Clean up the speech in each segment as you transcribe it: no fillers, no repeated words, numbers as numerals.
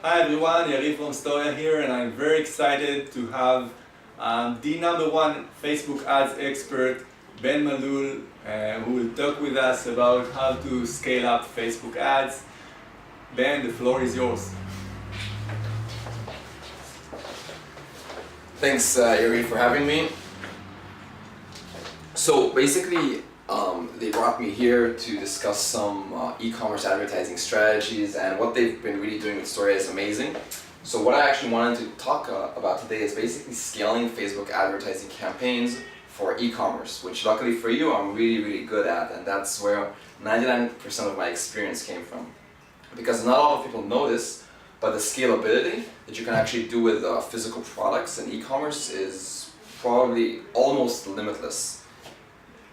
Hi everyone, Yari from Storia here, and I'm very excited to have the #1 Facebook ads expert, Ben Malul, who will talk with us about how to scale up Facebook ads. Ben, the floor is yours. Thanks, Yuri, for having me. So basically, they brought me here to discuss some e-commerce advertising strategies, and what they've been really doing with Storia is amazing. So what I actually wanted to talk about today is basically scaling Facebook advertising campaigns for e-commerce, which luckily for you, I'm really good at, and that's where 99% of my experience came from. Because not a lot of people know this, but the scalability that you can actually do with physical products and e-commerce is probably almost limitless.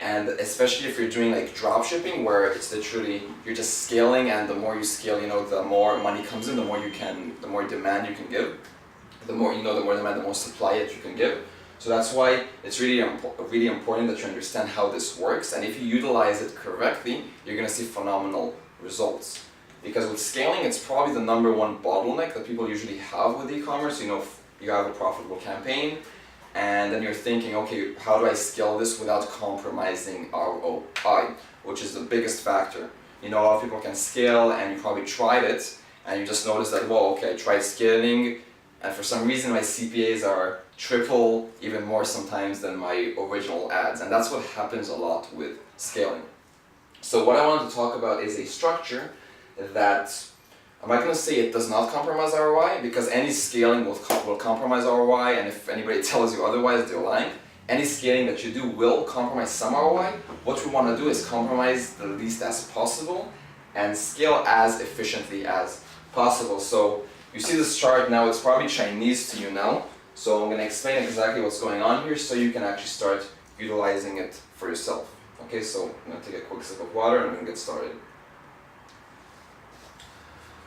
And especially if you're doing like drop shipping, where it's literally you're just scaling, and the more you scale, the more money comes in, the more demand you can give, the more demand, the more supply that you can give. So that's why it's really important that you understand how this works, and if you utilize it correctly, you're gonna see phenomenal results. Because with scaling, it's probably the #1 bottleneck that people usually have with e-commerce. You have a profitable campaign, and then you're thinking, okay, how do I scale this without compromising ROI, which is the biggest factor. A lot of people can scale, and you probably tried it, and you just notice that, well, okay, I tried scaling, and for some reason my CPAs are triple, even more sometimes, than my original ads, and that's what happens a lot with scaling. So what I wanted to talk about is a structure that, I'm not going to say it does not compromise ROI, because any scaling will compromise ROI, and if anybody tells you otherwise, they're lying. Any scaling that you do will compromise some ROI. What we want to do is compromise the least as possible and scale as efficiently as possible. So you see this chart now, it's probably Chinese to you now, so I'm going to explain exactly what's going on here so you can actually start utilizing it for yourself. Okay, so I'm going to take a quick sip of water and we're going to get started.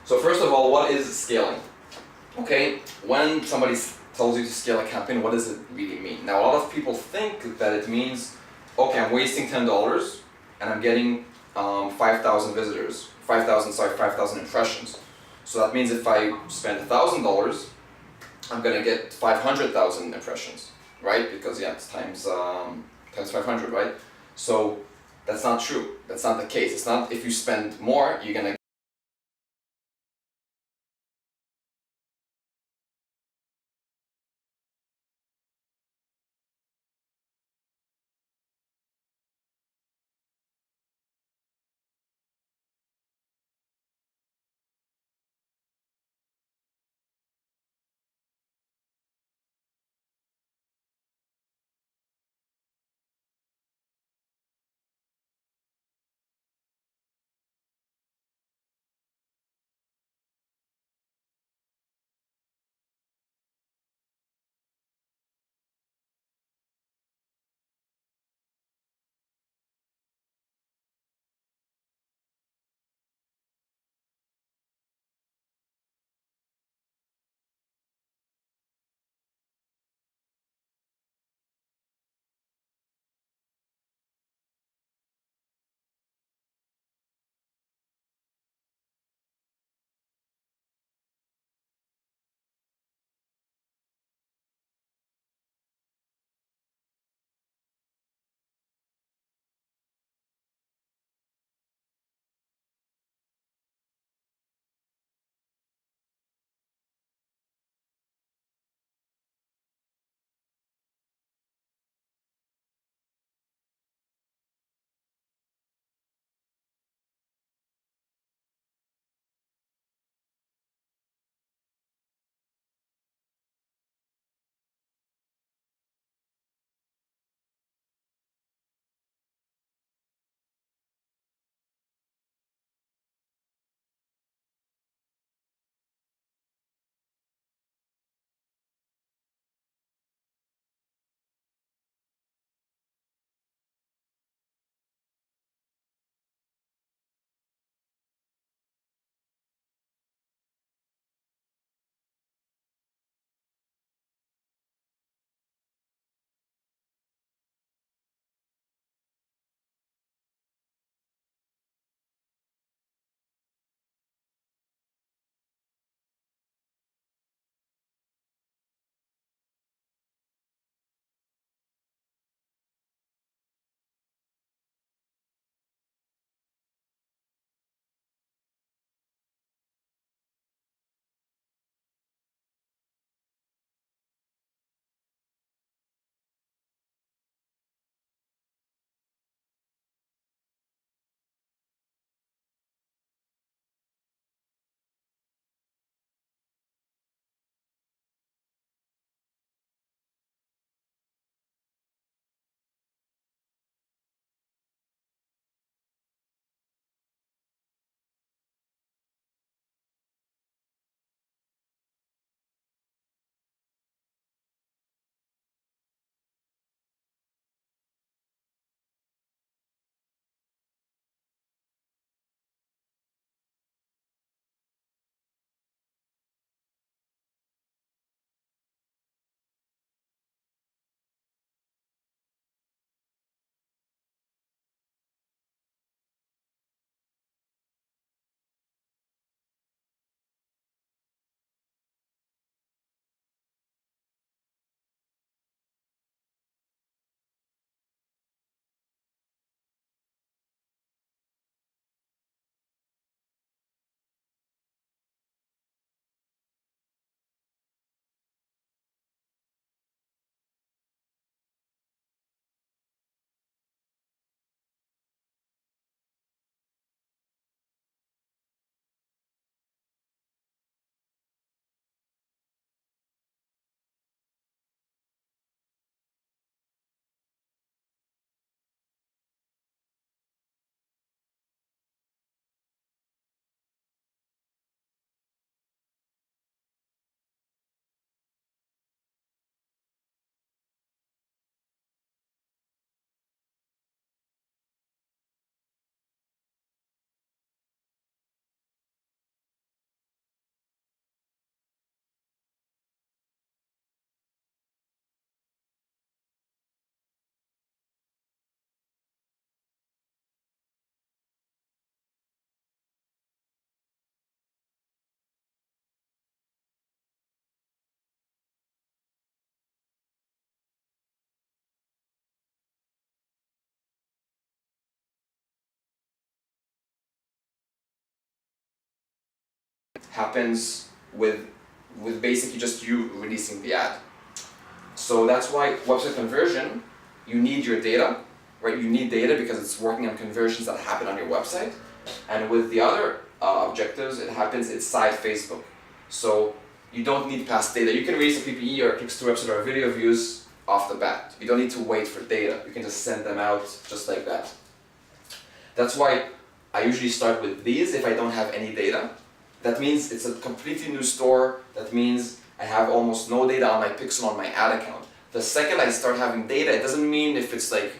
So first of all, what is scaling? Okay, when somebody tells you to scale a campaign, what does it really mean? Now, a lot of people think that it means, okay, I'm wasting $10 and I'm getting 5,000 visitors, 5,000 impressions. So that means if I spend $1,000, I'm gonna get 500,000 impressions, right? Because it's times 500, right? So that's not true. That's not the case. It's not if you spend more, you're gonna happens with basically just you releasing the ad. So that's why website conversion, you need your data, right? You need data because it's working on conversions that happen on your website. And with the other objectives, it happens inside Facebook. So you don't need past data. You can release a PPE or a clicks to website or video views off the bat. You don't need to wait for data. You can just send them out just like that. That's why I usually start with these if I don't have any data. That means it's a completely new store. That means I have almost no data on my pixel on my ad account. The second I start having data, it doesn't mean if it's like,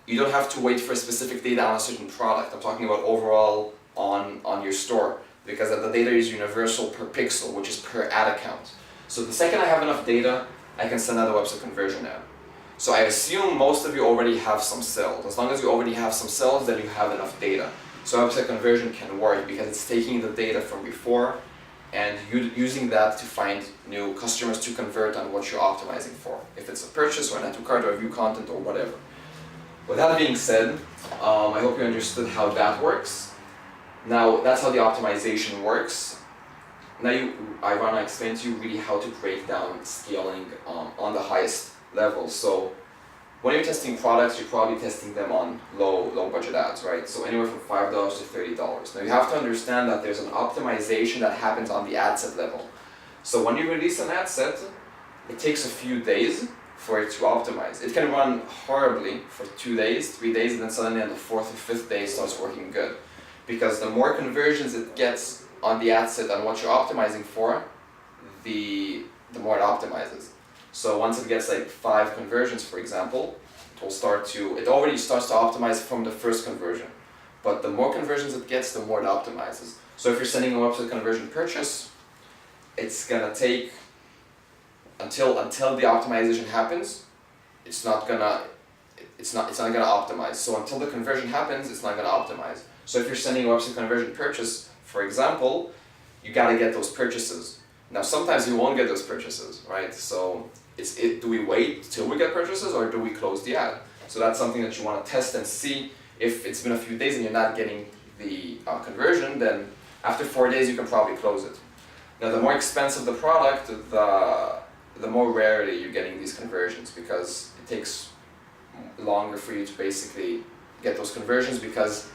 you don't have to wait for specific data on a certain product. I'm talking about overall on your store, because the data is universal per pixel, which is per ad account. So the second I have enough data, I can send out a website conversion ad. So I assume most of you already have some sales. As long as you already have some sales, then you have enough data. So website conversion can work because it's taking the data from before and using that to find new customers to convert on what you're optimizing for. If it's a purchase or an add to cart or view content or whatever. With that being said, I hope you understood how that works. Now that's how the optimization works. Now I want to explain to you really how to break down scaling on the highest level. So when you're testing products, you're probably testing them on low budget ads, right? So anywhere from $5 to $30. Now you have to understand that there's an optimization that happens on the ad set level. So when you release an ad set, it takes a few days for it to optimize. It can run horribly for 2 days, 3 days, and then suddenly on the 4th or 5th day it starts working good. Because the more conversions it gets on the ad set on what you're optimizing for, the more it optimizes. So once it gets like 5 conversions, for example, it already starts to optimize from the first conversion. But the more conversions it gets, the more it optimizes. So if you're sending a website conversion purchase, it's gonna take until the optimization happens, it's not gonna optimize. So until the conversion happens, it's not gonna optimize. So if you're sending a website conversion purchase, for example, you gotta get those purchases. Now sometimes you won't get those purchases, right? So do we wait till we get purchases or do we close the ad? So that's something that you want to test and see. If it's been a few days and you're not getting the conversion, then after 4 days you can probably close it. Now the more expensive the product, the more rarely you're getting these conversions, because it takes longer for you to basically get those conversions, because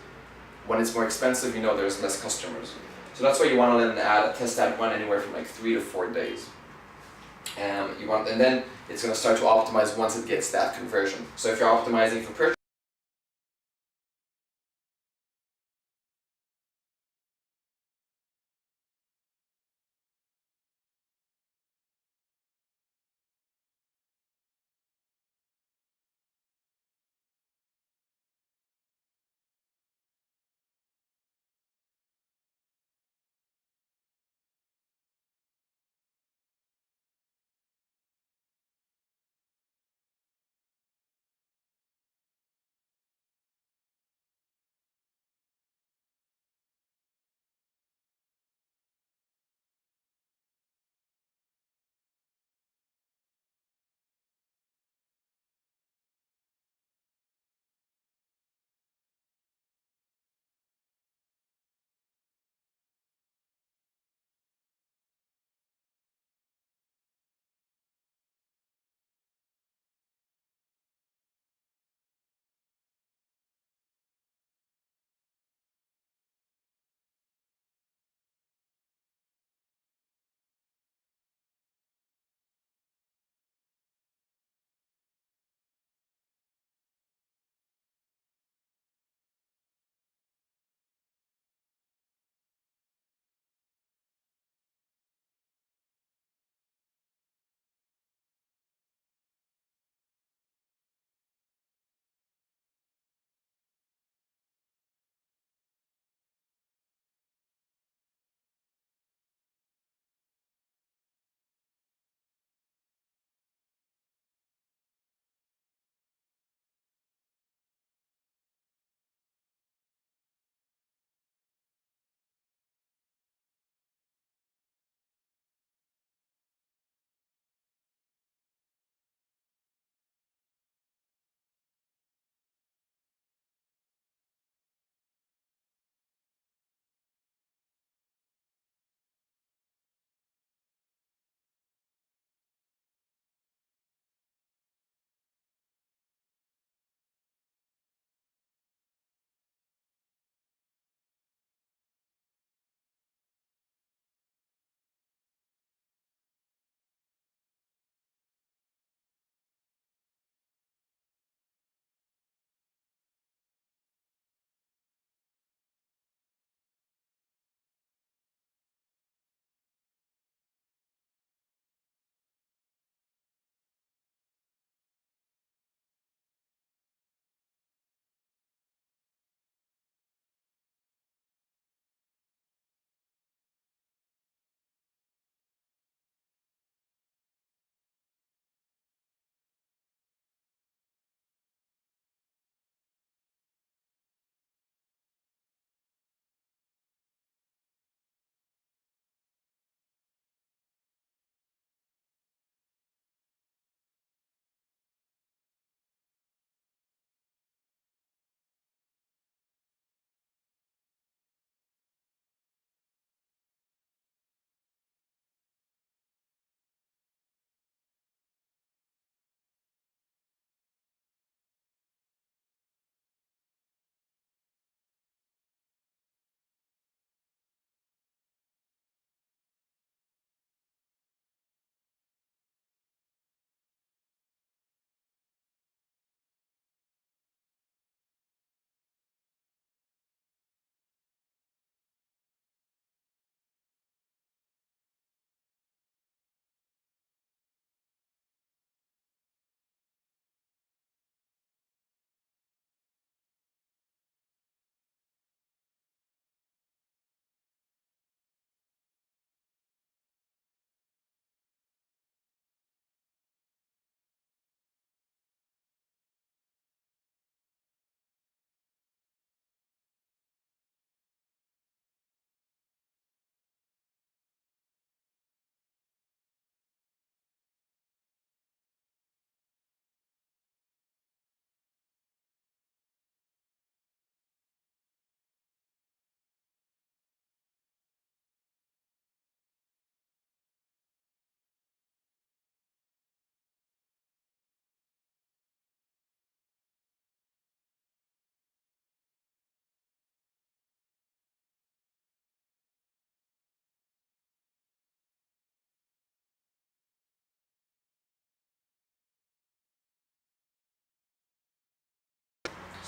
when it's more expensive, you know there's less customers. So that's why you want to let a test ad run anywhere from like 3 to 4 days. And then it's going to start to optimize once it gets that conversion. So if you're optimizing for purchase,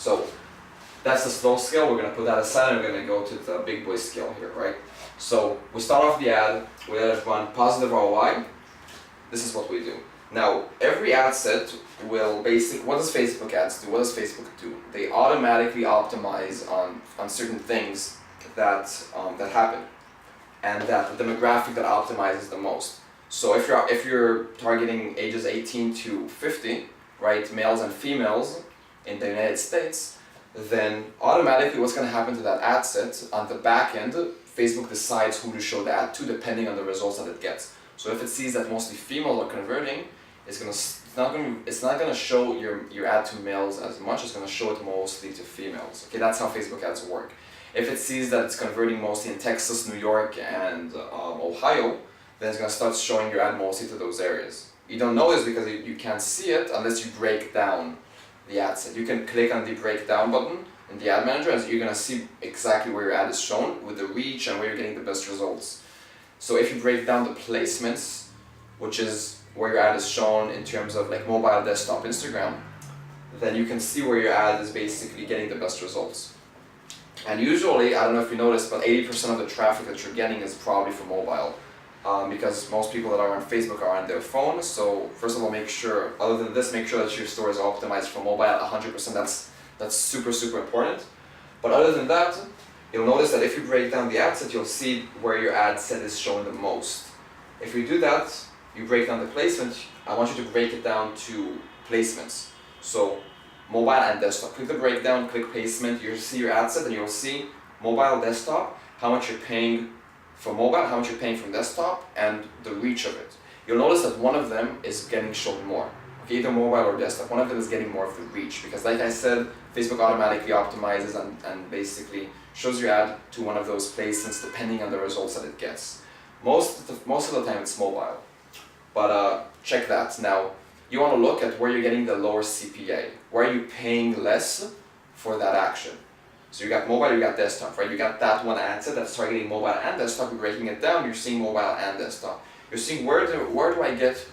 So that's the slow scale. We're going to put that aside and we're going to go to the big boy scale here, right? So we start off the ad, we let it run positive ROI. This is what we do. Now, every ad set will what does Facebook ads do? What does Facebook do? They automatically optimize on certain things that happen, and that the demographic that optimizes the most. So if you're targeting ages 18 to 50, right, males and females in the United States, then automatically what's going to happen to that ad set on the back end, Facebook decides who to show the ad to depending on the results that it gets. So if it sees that mostly females are converting, it's not going to show your ad to males as much. It's going to show it mostly to females. Okay, that's how Facebook ads work. If it sees that it's converting mostly in Texas, New York, and Ohio, then it's going to start showing your ad mostly to those areas. You don't know this because you can't see it unless you break down the ad set. You can click on the breakdown button in the ad manager and you're going to see exactly where your ad is shown with the reach and where you're getting the best results. So if you break down the placements, which is where your ad is shown in terms of like mobile, desktop, Instagram, then you can see where your ad is basically getting the best results. And usually, I don't know if you noticed, but 80% of the traffic that you're getting is probably from mobile, because most people that are on Facebook are on their phone. So first of all, make sure, other than this, make sure that your store is optimized for mobile at 100%. That's super, super important. But other than that, you'll notice that if you break down the ad set, you'll see where your ad set is shown the most. If you do that, you break down the placement, I want you to break it down to placements. So mobile and desktop. Click the breakdown, click placement, you'll see your ad set and you'll see mobile, desktop, how much you're paying for mobile, how much you're paying from desktop, and the reach of it. You'll notice that one of them is getting shown more. Okay, either mobile or desktop, one of them is getting more of the reach because like I said, Facebook automatically optimizes and basically shows your ad to one of those placements depending on the results that it gets. Most of the time it's mobile. But check that. Now, you want to look at where you're getting the lower CPA. Where are you paying less for that action? So you got mobile, you got desktop, right? You got that one ad set that's targeting mobile and desktop. You're breaking it down. You're seeing mobile and desktop. You're seeing where do I get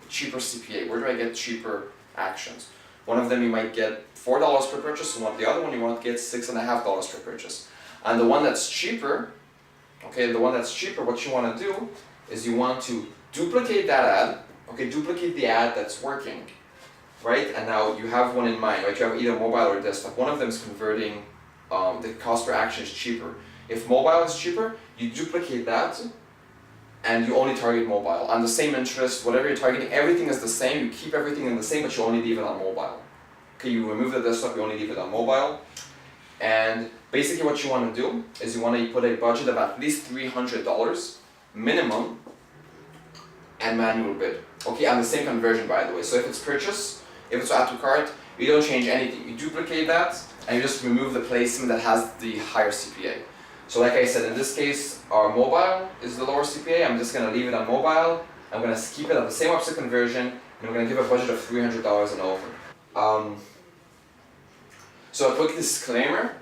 cheaper CPA? Where do I get cheaper actions? One of them you might get $4 per purchase, and the other one you want to get $6.50 per purchase. And the one that's cheaper, okay, what you want to do is you want to duplicate that ad, okay, duplicate the ad that's working, right? And now you have one in mind, right? You have either mobile or desktop. One of them is converting, the cost per action is cheaper. If mobile is cheaper, you duplicate that and you only target mobile. On the same interest, whatever you're targeting, everything is the same. You keep everything in the same, but you only leave it on mobile. Okay, you remove the desktop, you only leave it on mobile. And basically what you want to do is you want to put a budget of at least $300 minimum and manual bid. Okay, on the same conversion, by the way. So if it's purchase, if it's add to cart, you don't change anything. You duplicate that and you just remove the placement that has the higher CPA. So like I said, in this case, our mobile is the lower CPA. I'm just going to leave it on mobile. I'm going to keep it at the same upsell conversion, and we're going to give a budget of $300 and over. So a quick disclaimer,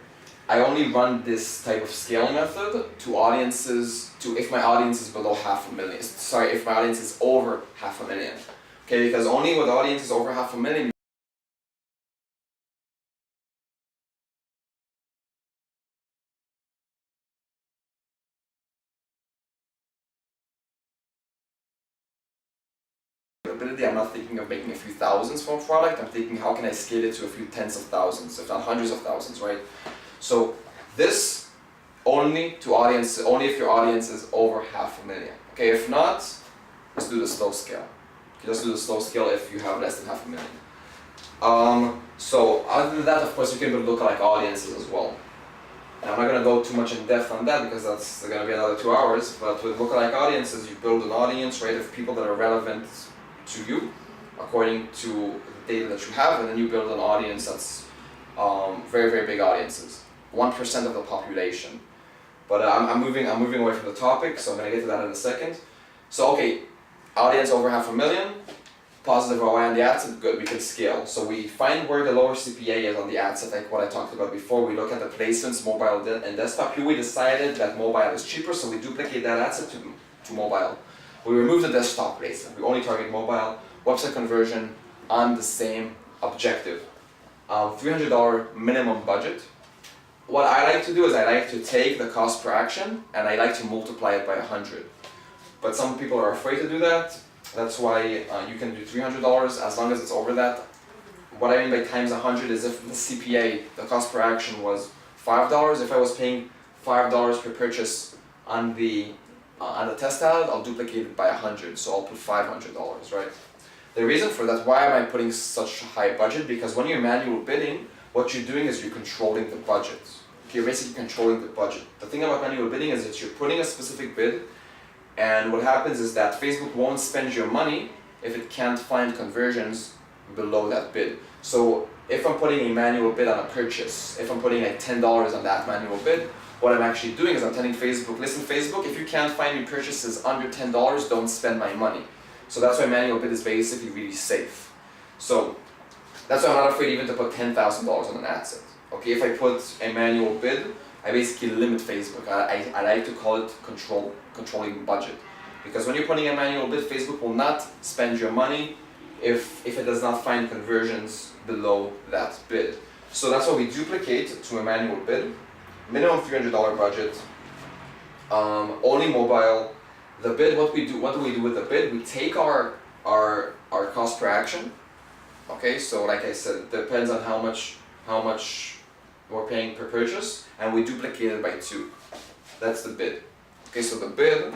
I only run this type of scaling method to audiences, if my audience is below 500,000. Sorry, if my audience is over 500,000. Okay, because only with audiences over 500,000, I'm not thinking of making a few thousands from a product. I'm thinking how can I scale it to a few tens of thousands, if not hundreds of thousands, right? So this only if your audience is over 500,000. Okay, if not, let's do the slow scale. Okay, let's do the slow scale if you have less than 500,000. So other than that, of course, you can build lookalike audiences as well. And I'm not going to go too much in depth on that because that's going to be another 2 hours. But with lookalike audiences, you build an audience, right, of people that are relevant to you according to the data that you have, and then you build an audience that's very, very big audiences, 1% of the population. But I'm moving away from the topic, so I'm going to get to that in a second. So okay, audience over 500,000, positive ROI on the ad set, good, we can scale. So we find where the lower CPA is on the ad set, like what I talked about before. We look at the placements, mobile and desktop. Here we decided that mobile is cheaper, so we duplicate that ad set to mobile. We remove the desktop placement. We only target mobile, website conversion on the same objective. $300 minimum budget. What I like to do is I like to take the cost per action and I like to multiply it by 100. But some people are afraid to do that. That's why you can do $300 as long as it's over that. What I mean by times 100 is if the CPA, the cost per action, was $5, if I was paying $5 per purchase on the test ad, I'll duplicate it by 100, so I'll put $500, right? The reason for that, why am I putting such a high budget? Because when you're manual bidding, what you're doing is you're controlling the budget. Okay, you're basically controlling the budget. The thing about manual bidding is that you're putting a specific bid, and what happens is that Facebook won't spend your money if it can't find conversions below that bid. So if I'm putting a manual bid on a purchase, if I'm putting like $10 on that manual bid, what I'm actually doing is I'm telling Facebook, listen Facebook, if you can't find me purchases under $10, don't spend my money. So that's why manual bid is basically really safe. So that's why I'm not afraid even to put $10,000 on an ad set. Okay, if I put a manual bid, I basically limit Facebook. I like to call it controlling budget. Because when you're putting a manual bid, Facebook will not spend your money if it does not find conversions below that bid. So that's why we duplicate to a manual bid. Minimum $300 budget, only mobile. The bid, what do we do with the bid? We take our cost per action. Okay, so like I said, it depends on how much we're paying per purchase, and we duplicate it by 2. That's the bid. Okay, so the bid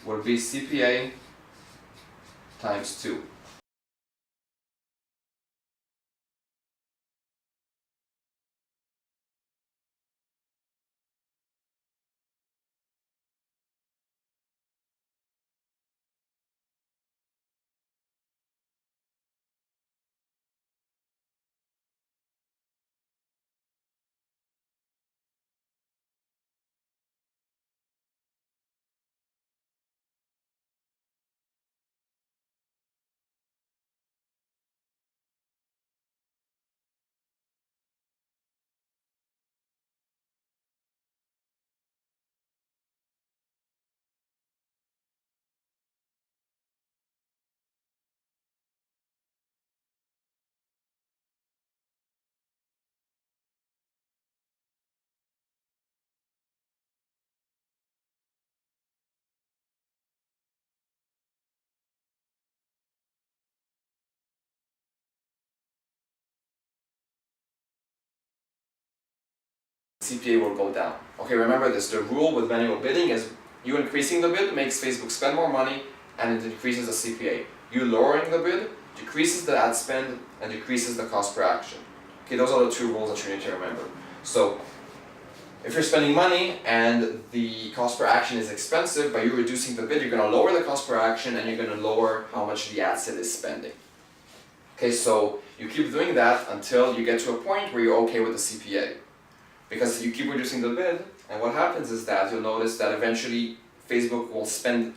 would be CPA times 2. CPA will go down. Okay, remember this, the rule with manual bidding is you increasing the bid makes Facebook spend more money and it increases the CPA. You lowering the bid decreases the ad spend and decreases the cost per action. Okay, those are the 2 rules that you need to remember. So, if you're spending money and the cost per action is expensive, by you reducing the bid, you're going to lower the cost per action and you're going to lower how much the ad set is spending. Okay, so you keep doing that until you get to a point where you're okay with the CPA. Because you keep reducing the bid, and what happens is that you'll notice that eventually Facebook will spend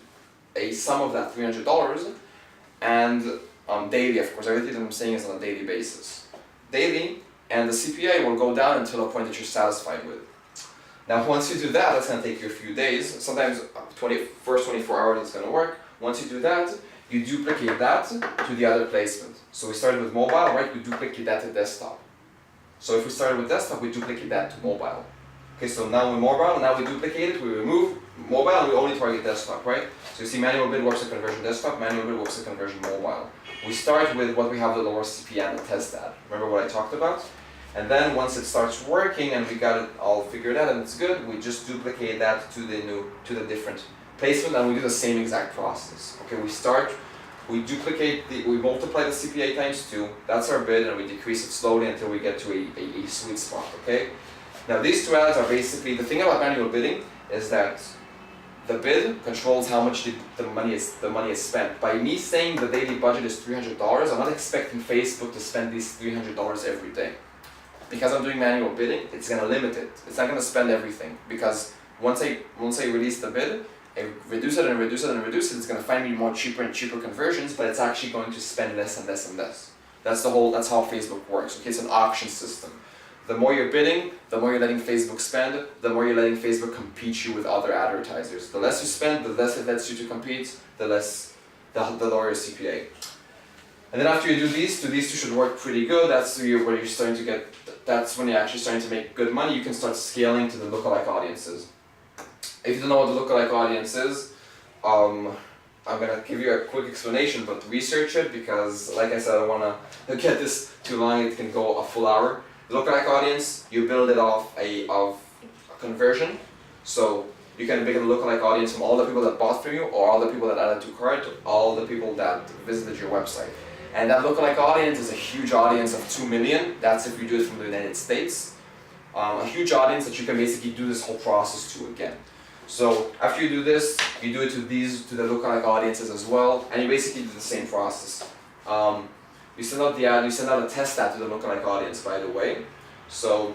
a sum of that $300, and daily, of course, everything that I'm saying is on a daily basis. Daily, and the CPA will go down until a point that you're satisfied with. Now once you do that, that's going to take you a few days, sometimes first 24 hours it's going to work. Once you do that, you duplicate that to the other placement. So we started with mobile, right? We duplicate that to desktop. So if we started with desktop, we duplicate that to mobile. Okay, so now we're mobile, now we duplicate it, we remove mobile, and we only target desktop, right? So you see manual bid works at conversion desktop, manual bid works at conversion mobile. We start with what we have the lower CPA and the test ad. Remember what I talked about? And then once it starts working and we got it all figured out and it's good, we just duplicate that to the different placement and we do the same exact process. Okay, we multiply the CPA times 2, that's our bid, and we decrease it slowly until we get to a sweet spot, okay? Now these 2 ads are basically, the thing about manual bidding is that the bid controls how much the money is spent. By me saying the daily budget is $300, I'm not expecting Facebook to spend these $300 every day. Because I'm doing manual bidding, it's going to limit it. It's not going to spend everything, because once I release the bid, I reduce it and reduce it and reduce it, it's going to find me more cheaper and cheaper conversions, but it's actually going to spend less and less and less. That's how Facebook works. Okay, it's an auction system. The more you're bidding, the more you're letting Facebook spend, the more you're letting Facebook compete you with other advertisers. The less you spend, the less it lets you to compete, the lower your CPA. And then after you do these two should work pretty good. That's where you're starting to get, that's when you're actually starting to make good money. You can start scaling to the lookalike audiences. If you don't know what the lookalike audience is, I'm gonna give you a quick explanation, but research it because, like I said, I don't wanna get this too long. It can go a full hour. The lookalike audience, you build it off a conversion. So you can make a lookalike audience from all the people that bought from you, or all the people that added to cart, all the people that visited your website. And that lookalike audience is a huge audience of 2 million. That's if you do it from the United States. A huge audience that you can basically do this whole process to again. So after you do this, you do it to the lookalike audiences as well, and you basically do the same process. You send out the ad, you send out a test ad to the lookalike audience, by the way. So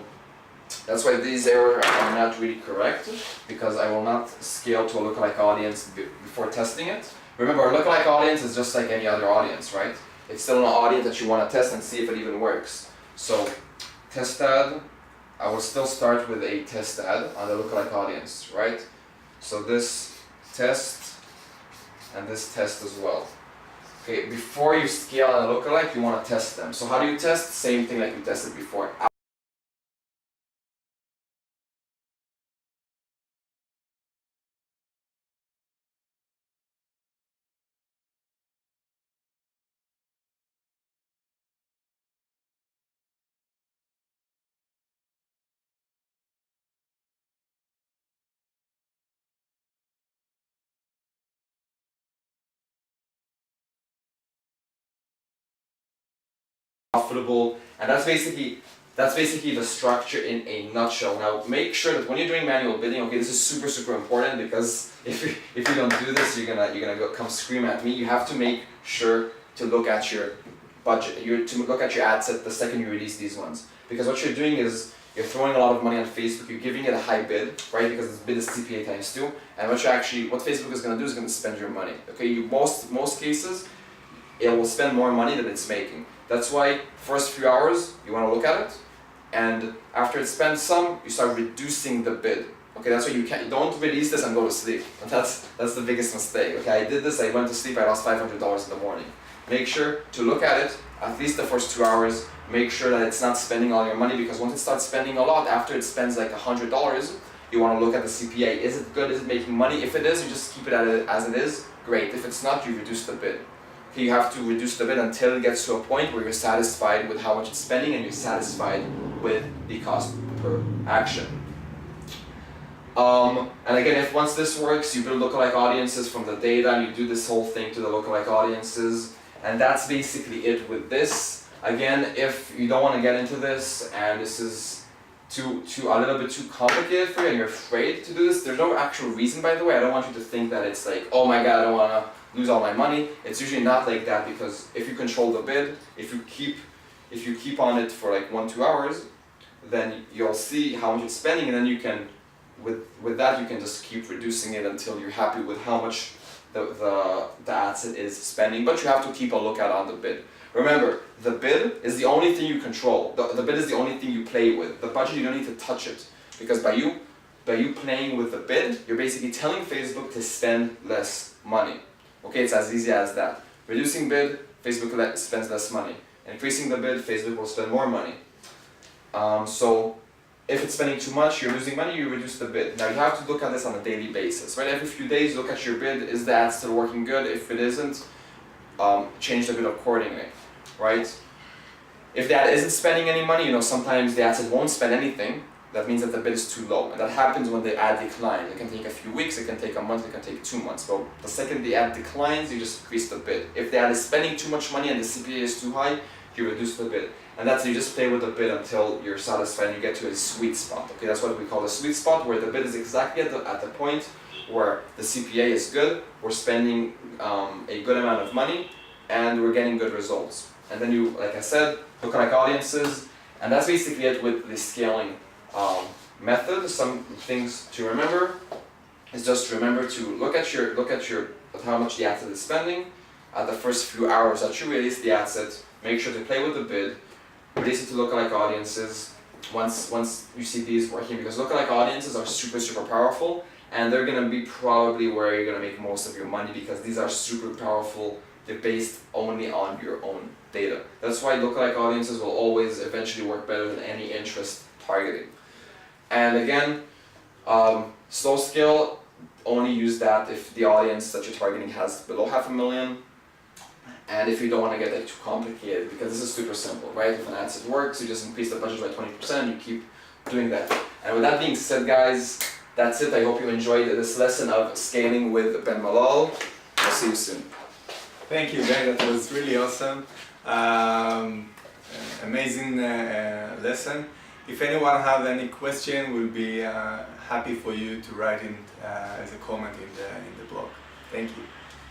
that's why these errors are not really correct, because I will not scale to a lookalike audience before testing it. Remember, a lookalike audience is just like any other audience, right? It's still an audience that you want to test and see if it even works. So test ad, I will still start with a test ad on the lookalike audience, right? So this test and this test as well. Okay, before you scale on a lookalike, you want to test them. So how do you test? Same thing like you tested before. Profitable, and that's basically the structure in a nutshell. Now make sure that when you're doing manual bidding, okay, this is super important, because if you don't do this, you're gonna come scream at me. You have to make sure to look at your budget. To look at your ad set the second you release these ones, because what you're doing is you're throwing a lot of money on Facebook. You're giving it a high bid, right? Because this bid is CPA times 2, and what Facebook is gonna do is gonna spend your money. Okay, most cases, it will spend more money than it's making. That's why first few hours you want to look at it, and after it spends some, you start reducing the bid. Okay, that's why you don't release this and go to sleep. And that's the biggest mistake. Okay, I did this. I went to sleep. I lost $500 in the morning. Make sure to look at it at least the first 2 hours. Make sure that it's not spending all your money, because once it starts spending a lot, after it spends like $100, you want to look at the CPA. Is it good? Is it making money? If it is, you just keep it as it is. Great. If it's not, you reduce the bid. You have to reduce the bid until it gets to a point where you're satisfied with how much it's spending and you're satisfied with the cost per action. And again, if once this works, you build lookalike audiences from the data, and you do this whole thing to the lookalike audiences, and that's basically it with this. Again, if you don't want to get into this and this is a little bit too complicated for you and you're afraid to do this, there's no actual reason, by the way. I don't want you to think that it's like, oh my god, I don't want to lose all my money. It's usually not like that, because if you control the bid, if you keep on it for like 1-2 hours, then you'll see how much it's spending, and then you can, with that, you can just keep reducing it until you're happy with how much the asset is spending. But you have to keep a lookout on the bid. Remember, the bid is the only thing you control. The bid is the only thing you play with. The budget, you don't need to touch it, because by you playing with the bid, you're basically telling Facebook to spend less money. Okay, it's as easy as that. Reducing bid, Facebook spends less money. Increasing the bid, Facebook will spend more money. So if it's spending too much, you're losing money, you reduce the bid. Now you have to look at this on a daily basis, right? Every few days, look at your bid. Is the ad still working good? If it isn't, change the bid accordingly, right? If the ad isn't spending any money, sometimes the ad set won't spend anything. That means that the bid is too low, and that happens when the ad declines. It can take a few weeks, it can take a month, it can take 2 months. But the second the ad declines, you just increase the bid. If the ad is spending too much money and the CPA is too high, you reduce the bid. And you just play with the bid until you're satisfied and you get to a sweet spot. Okay, that's what we call a sweet spot, where the bid is exactly at the point where the CPA is good, we're spending a good amount of money, and we're getting good results. And then you, like I said, lookalike audiences, and that's basically it with the scaling method. Some things to remember is just remember to look at how much the asset is spending at the first few hours that you release the asset. Make sure to play with the bid, release it to lookalike audiences once you see these working, because lookalike audiences are super powerful, and they're gonna be probably where you're gonna make most of your money, because these are super powerful they're based only on your own data. That's why lookalike audiences will always eventually work better than any interest targeting. And again, slow scale, only use that if the audience that you're targeting has below 500,000, and if you don't want to get that too complicated, because this is super simple, right? If an ad set works, you just increase the budget by 20% and you keep doing that. And with that being said, guys, that's it. I hope you enjoyed this lesson of scaling with Ben Malol. I'll see you soon. Thank you, Ben. That was really awesome. Amazing lesson. If anyone have any question, we'll be happy for you to write in as a comment in the blog. Thank you.